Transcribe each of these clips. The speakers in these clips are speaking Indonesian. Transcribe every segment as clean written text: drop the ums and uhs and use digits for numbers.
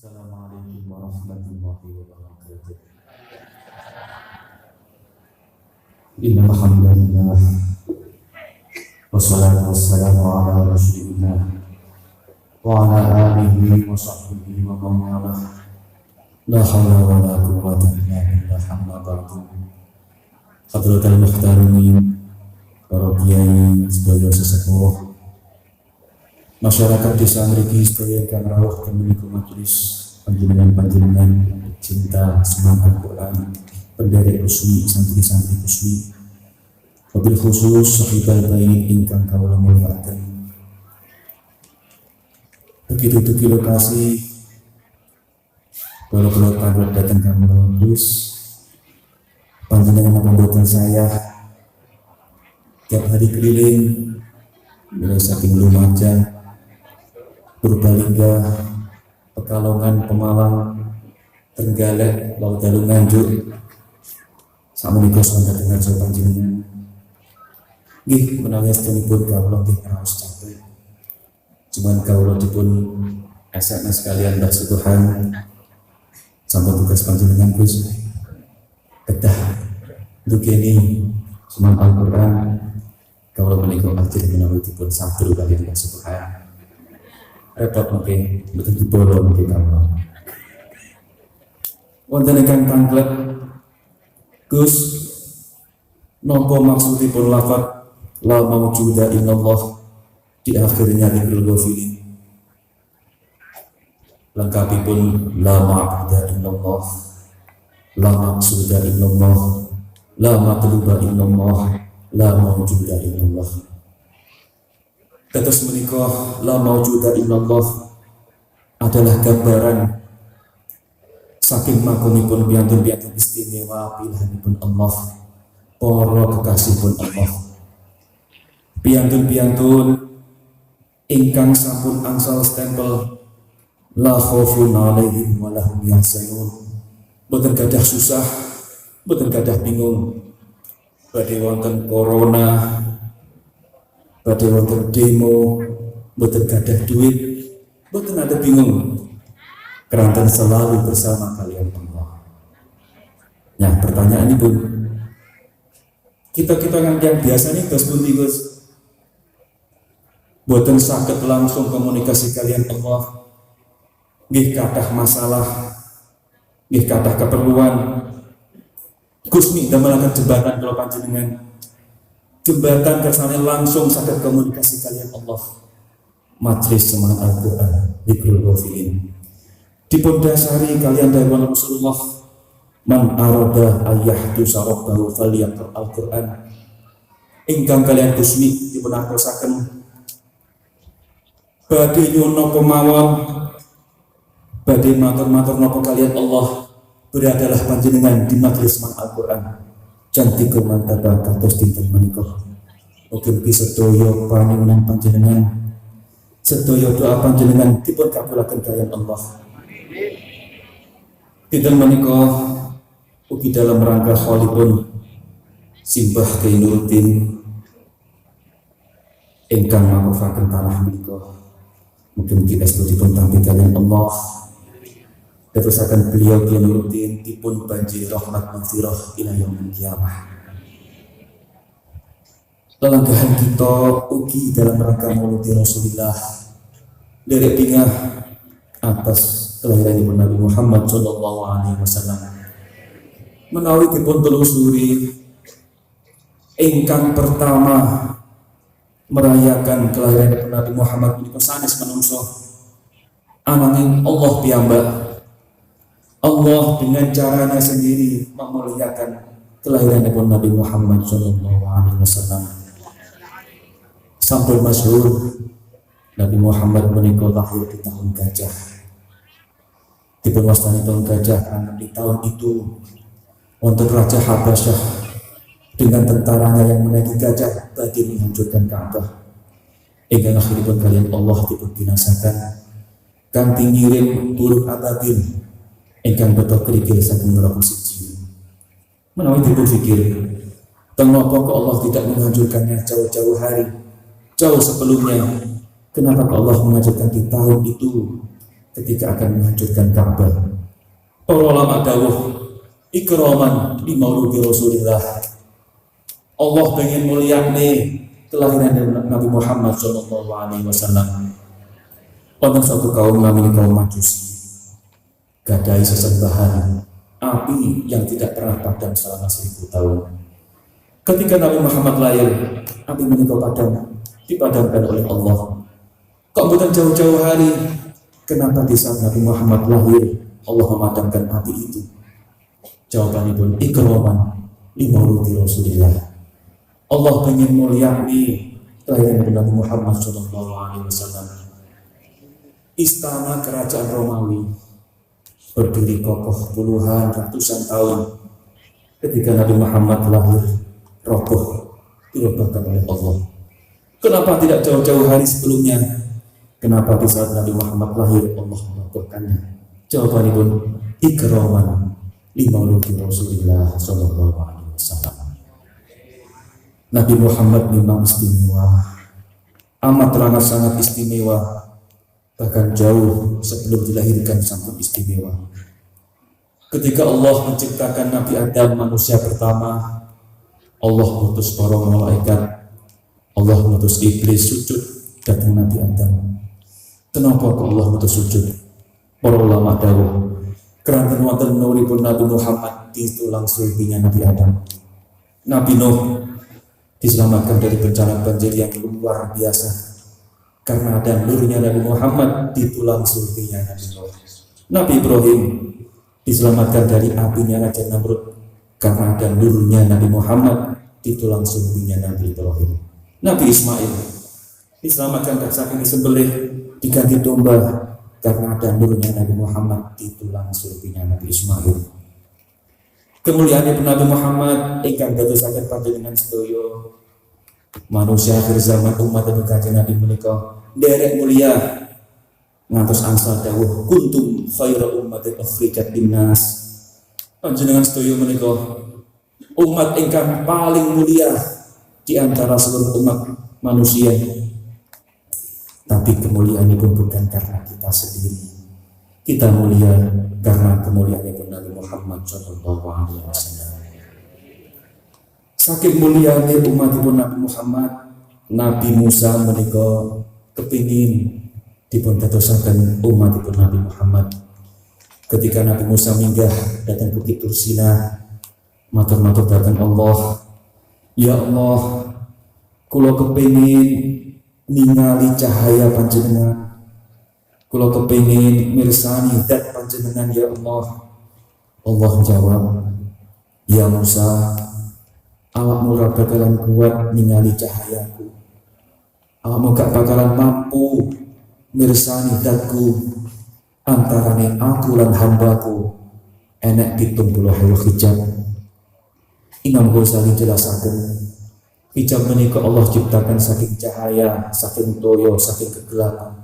Assalamualaikum warahmatullahi wabarakatuh. Innal hamdalillah wassalatu wassalamu ala rasulillah wa ala alihi wa sahbihi wa man walah. La haula wa la quwwata illa billah, amma ba'du. Hadratul muhtarimin, para kiai sedaya sesepuh, masyarakat desa mriki sedaya kang rawuh temeniku majelis panjenengan cinta semangat Quran, penderek Kusmi, santri-santri Kusmi, wabil khusus sahibal bait ingkang kawula mulyakaken. Begitu dugi lokasi kalau tanggal datang kami bagus, panjenengan pembuatan saya tiap hari keliling mulai saking Lumajang, Purbalingga, Pekalongan, Pemalang, Trenggalek, Laut Dalu, Nganjuk. Sakmenika sampun dengar jawaban panjenengan. Nggih menawi sedherengipun kawula nggih raos capek. Cuman kawula dipun SMS sekalian Mbah Sutuhan sampun tugas panjenengan Gus. Kedah dugeni Sunan Al-Qur'an kawula menika ajeng menawi dipun sabru kaliyan Mbah Sutuhan. Repot mungkin betul dibolo mungkin kawula. Wonten ingkang tanglet Gus, napa maksudipun lafaz la maujuda illallah di akhirnya dzikrul ghafilin? Lengkapipun la ma'buda illallah, la maqsuda illallah, la matluba illallah, la maujuda illallah. Tetes menika la maujuda illallah adalah gambaran saking makomipun piyantun-piyantun istimewa pilihanipun Allah, para kekasihipun Allah. Piyantun-piyantun ingkang sampun angsal stempel la khaufun 'alaihim wa lahum yahzanun. Boten gadah susah, boten gadah bingung. Badhe wonten corona, badhe wonten demo, boten gadah duit, boten ada bingung. Keranten selalu bersama kalian Allah. Nah, pertanyaan ibu, kita yang biasa nih Gus pundi Gus, boten saged langsung komunikasi kalian Allah. Nggih kathah masalah, nggih kathah keperluan. Kusmi damelaken jembatan kula panjenengan. Jembatan kersane langsung saged komunikasi kalian Allah. Majelis semangat Al-Qur'an dzikrul ghafilin. Dipun dasari kalian dawuh Rasulullah, man arada ayyahdu sarabbahu falyaqra al-Qur'an. Ingkang kalian kusmi dipun akosaken badhe nyuwun kemawon, badhe matur-matur napa kalian Allah, beradalah panjenengan di majelis man Al-Qur'an. Cantikum mantaba kados dinten menika. Mugi sedaya panuwun panjenengan, sedaya doa panjenengan dipun kabulaken kalian Allah. Dinten menika ugi dalam rangka kholipun simbah Kyai Nuruddin ingkang makufaken tanah menika. Mugi-mugi estu dipun tampi kalian Allah. Dadosaken beliau Kyai Nuruddin dipun banjiri rahmat maghfirah ila yaumil qiyamah. Lelanggahan kita ugi dalam rangka maulid Rasulullah derek pingah atas kelahiran Nabi Muhammad sallallahu alaihi wasallam. Menawi dipun telusuri ingkang pertama merayakan kelahiran Nabi Muhammad menika sanes manungsa ananging Allah piyambak. Allah dengan caranya sendiri memuliakan kelahiran Nabi Muhammad sallallahu alaihi wasallam. Sampun masyhur Nabi Muhammad menika lahir di tahun gajah. Dipun wastani tahun gajah karena di tahun itu wonten Raja Habasyah dengan tentaranya yang menaiki gajah badhe menghancurkan Ka'bah. Ingkang akhiripun kalian Allah dipun binasakan kanthi ngirim burung ababil ingkang beto kerikil saking neraka siji. Menawi dipun pikir, kenapa kok Allah tidak menghancurkannya jauh-jauh hari, jauh sebelumnya? Kenapa kok Allah menghancurkan di tahun itu ketika akan menghancurkan Ka'bah. Para ulama dawuh ikraman li mauludi Rasulillah. Allah pengen mulyakne kelahiran Nabi Muhammad sallallahu alaihi wasallam. Wonten suatu kaum namanya kaum Majusi gadai sesembahan api yang tidak pernah padam selama 1000 tahun. Ketika Nabi Muhammad lahir, api menika padam, dipadamkan oleh Allah. Kok bukan jauh-jauh hari, kenapa di saat Nabi Muhammad lahir Allah memadamkan api itu? Jawabannya pun ikraman li mauludi Rasulillah. Allah ingin mulyani kelahiran Nabi Muhammad sallallahu alaihi wasallam. Istana kerajaan Romawi berdiri kokoh puluhan ratusan tahun. Ketika Nabi Muhammad lahir, roboh, dirobohkan oleh Allah. Kenapa tidak jauh-jauh hari sebelumnya? Kenapa di saat Nabi Muhammad lahir Allah merobohkannya? Jawabannya pun ikraman li mauludi Rasulillah sallallahu alaihi wasallam. Nabi Muhammad memang istimewa, amat sangat istimewa, bahkan jauh sebelum dilahirkan sampun istimewa. Ketika Allah menciptakan Nabi Adam manusia pertama, Allah mengutus para malaikat, Allah mengutus iblis sujud datang Nabi Adam. Kenapa kok Allah mengutus sujud? Para ulama dawuh karena wonten nuripun Nabi Muhammad di tulang sulbinya Nabi Adam. Nabi Nuh diselamatkan dari bencana banjir yang luar biasa karena ada nurnya Nabi Muhammad di tulang sulbinya Nabi Nuh. Nabi Ibrahim diselamatkan dari apinya Raja Namrud karena ada nurnya Nabi Muhammad di tulang sulbinya Nabi Ibrahim. Nabi Ismail diselamatkan dari saking disembelih diganti domba karena ada nurnya Nabi Muhammad di tulang sulbinya Nabi Ismail. Kemuliaan Nabi Muhammad ingkang dadosaken panjenengan sedaya manusia akhir zaman umat Kanjeng Nabi menika nderek mulia ngantos angsal dawuh kuntum khairu ummatin ukhrijat linnas. Panjenengan sedaya menika umat ingkang paling mulia di antara seluruh umat manusia. Tapi kemuliaan itu bukan karena kita sendiri. Kita mulia karena kemuliaan Nabi Muhammad sallallahu alaihi wasallam. Saking mulianya umat Nabi Muhammad, Nabi Musa menika kepingin dipun dadosaken umat Nabi Muhammad. Ketika Nabi Musa minggah datang Bukit Tursina, matur-matur datang Allah, ya Allah, kula kepingin ningali cahaya panjenengan. Kula kepingin mirsani dat panjenengan ya Allah. Allah jawab, ya Musa, awakmu ora bakalan kuat ningali cahayaku. Awakmu gak bakalan mampu mirsani datku. Antarane aku lan hambaku enek 70.000 hijab. Imam Ghazali jelasaken hijab menika Allah ciptakan saking cahaya, saking toyo, saking kegelapan.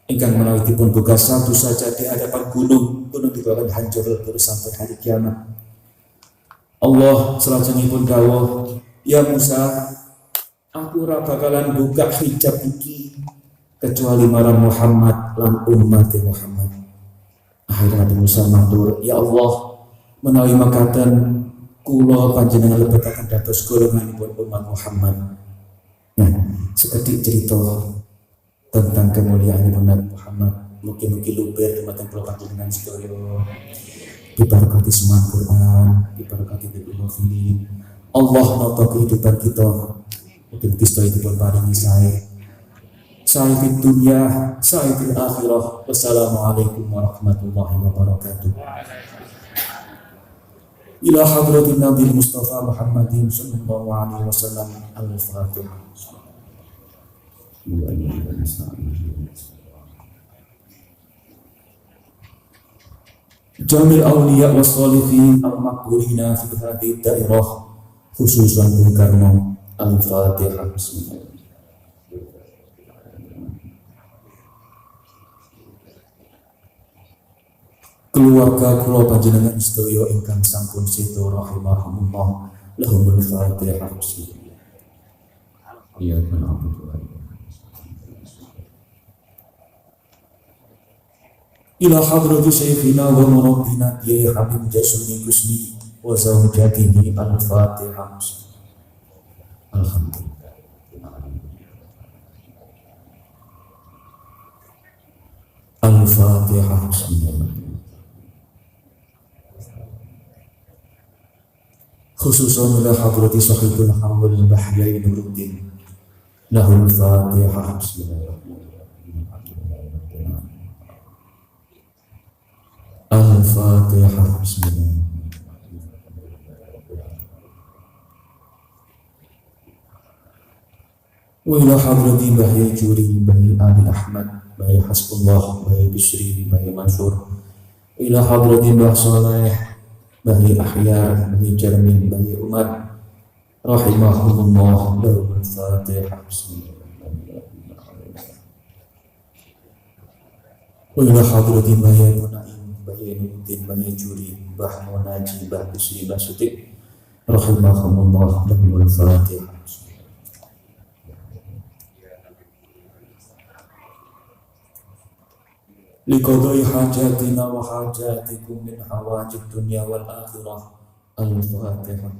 Ingkang menawi dipun buka satu saja di hadapan gunung itu akan hancur lebur sampai hari kiamat. Allah selajengipun dawuh, ya Musa, aku ora bakalan buka hijab iki kecuali marang Muhammad lan umat Muhammad. Akhirnya Nabi Musa matur, ya Allah, menawi makaten kula panjenengan lebetaken dados golonganipun umat Muhammad. Nah, sekedhik cerita tentang kemuliaan Nabi Muhammad. Mungkin-mungkin luber dumateng kula panjenengan sedaya. Diberkati semua Quran, diberkati Nabi Muhammad. Allah nata kehidupan kita. Mungkin kita itu pun paringi saya di dunia, saya di akhirah. Wassalamualaikum warahmatullahi wabarakatuh. Ila hadratin Nabi Mustafa Muhammadin sallallahu alaihi wasallam. Al-Fatihah. Jamil awliya wa salihin al-maqburina fi hadhihi dairah khususan Bung Karno. Al-Fatihah. Bismillah. Keluarga kula panjenengan sedaya ingkang sampun sida rahimahumullah lahumul Fatihah. Bismillah. Iya kan ampun. إلى حضرة شيخنا ومربنا كي حبيب جسمي كسمي وزوجته الفاتحة. الحمد لله. الفاتحة. بسم الله. خصوصا إلى حضرة صاحب الحول البحرين نور الدين له الفاتحة. بسم الله. الفاتحة. بسم الله. وإلى حضرة بهي جوري بهي آل أحمد بهي حسب الله بهي بشري بهي منشور. إلى حضرة بهي صالح بهي أحيار بهي جرمين بهي أمر رحمهم الله له الفاتحة. بسم الله. وإلى حضرة بهي نعيم بهي نور بهي جوري بح مناجي بح بشري بشتي رحمهم الله له الفاتحة. لقضاء حاجاتنا وحاجاتكم من حوائج الدنيا والآخرة. الفاتحة.